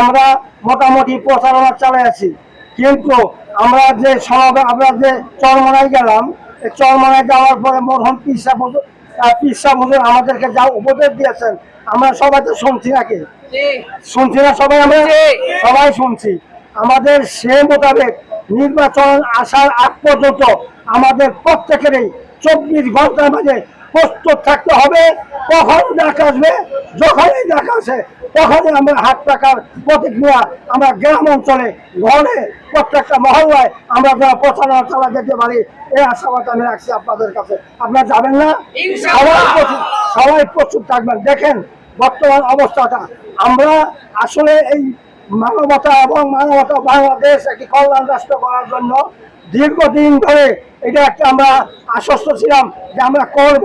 আমরা মোটামুটি প্রচারণা চালাইছি, কিন্তু আমরা যে আমরা যে চরমনায় গেলাম, চরমনায় যাওয়ার পরে মরহম পিসা হুজুর আমাদেরকে যা উপদেশ দিয়েছেন আমরা সবাই তো শুনছি নাকি? শুনছি না সবাই? আমরা সবাই শুনছি। আমাদের সে মোতাবেক নির্বাচন আসার আগ পর্যন্ত আমাদের প্রত্যেকেরই 24 ঘন্টার মাঝে প্রস্তুত থাকতে হবে। কখন ডাক আসবে, যখনই ডাক আসে তখনই আমরা হাত টাকার প্রতিক্রিয়া আমরা গ্রাম অঞ্চলে ঘরে প্রত্যেকটা মহল্লায় আমরা যারা প্রচারণা চালা যেতে পারি, এই আশাবাদ আমি রাখছি আপনাদের কাছে। আপনারা যাবেন না? সবাই প্রস্তুত থাকবেন। দেখেন বর্তমান অবস্থাটা, আমরা আসলে এই মানবতা এবং মানবতা বাংলাদেশ একটি কল্যাণ রাষ্ট্র করার জন্য দীর্ঘদিন ধরে এটা একটা আমরা আশ্বস্ত ছিলাম যে আমরা করব,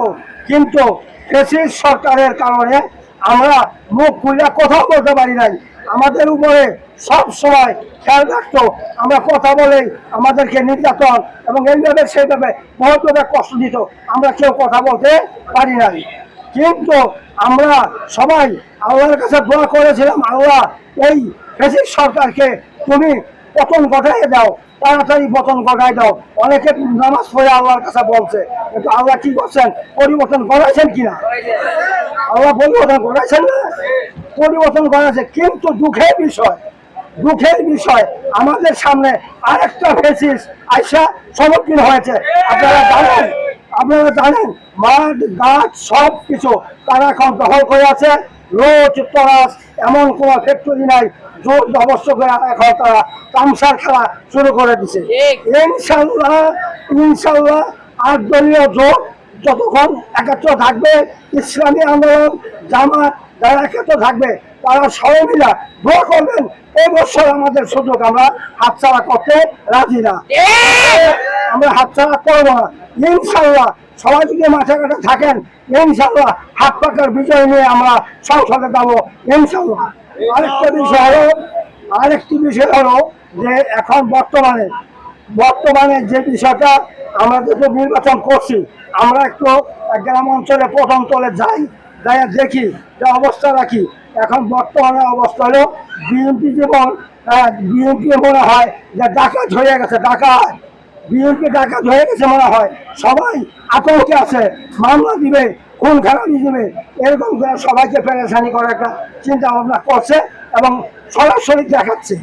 কিন্তু ফ্যাসিস্ট সরকারের কারণে আমরা মুখ খুলে কোথাও বলতে পারি নাই। আমাদের উপরে সব সময় খেয়াল রাখতো, আমরা কথা বলেই আমাদেরকে নির্যাতন এবং এইভাবে সেইভাবে বহুতভাবে কষ্ট দিত, আমরা কেউ কথা বলতে পারি নাই। কিন্তু আমরা সবাই আল্লাহর কাছে দোয়া করেছিলাম, আল্লাহ এই ফ্যাসিস্ট সরকারকে তুমি পতন ঘটাই দাও, তাড়াতাড়ি পতন ঘটাই দাও। অনেকে নামাজ পড়ে আল্লাহর কাছে বলছে, কিন্তু আল্লাহ কি করছেন? পরিবর্তন করাইছেন কিনা? আল্লাহ পরিবর্তন করাইছেন না? পরিবর্তন করাছে, কিন্তু দুঃখের বিষয় আমাদের সামনে আরেকটা ফ্যাসিস্ট আইসা সম্মুখীন হয়েছে। আপনারা জানেন মাঠ ঘাট সব কিছু তারা এখন দখল করে আছে। রোজ তরাস এমন কোন ফ্যাক্টরি নাই, জোর অবশ্য করে এখন তারা তামসার খেলা শুরু করে দিছে। ইনশাল্লাহ 8 দলীয় জোট যতক্ষণ একাত্র থাকবে, ইসলামী আন্দোলন জামাত যারা একাত্র থাকবে, তারা সবাই মিলে দোয়া করবেন এই বছর আমাদের সুযোগ আমরা হাতছাড়া করতে রাজি না, আমরা হাতছাড়া করবো না। ইনশাল্লাহ সবাই যদি মাথা কাটা থাকেন, ইনশাল্লাহ হাত পাকার বিজয় নিয়ে আমরা সংসদে যাবো ইনশাল্লাহ। আরেকটি বিষয় হলো যে এখন বর্তমানে যে বিষয়টা, আমরা যেহেতু নির্বাচন করছি, আমরা একটু গ্রাম অঞ্চলে প্রথম তলে যাই দেখি যে অবস্থা রাখি। এখন বর্তমানে অবস্থা হলো বিএনপি মনে হয় যে ডাকাত হয়ে গেছে, বিএনপি ডাকাত হয়ে গেছে মনে হয়। সবাই আতঙ্কে আছে, মামলা দিবে, খুন খারাপি দিবে, এরকম করে সবাইকে পেরেশানি করার একটা চিন্তা ভাবনা করছে এবং সরাসরি দেখাচ্ছে।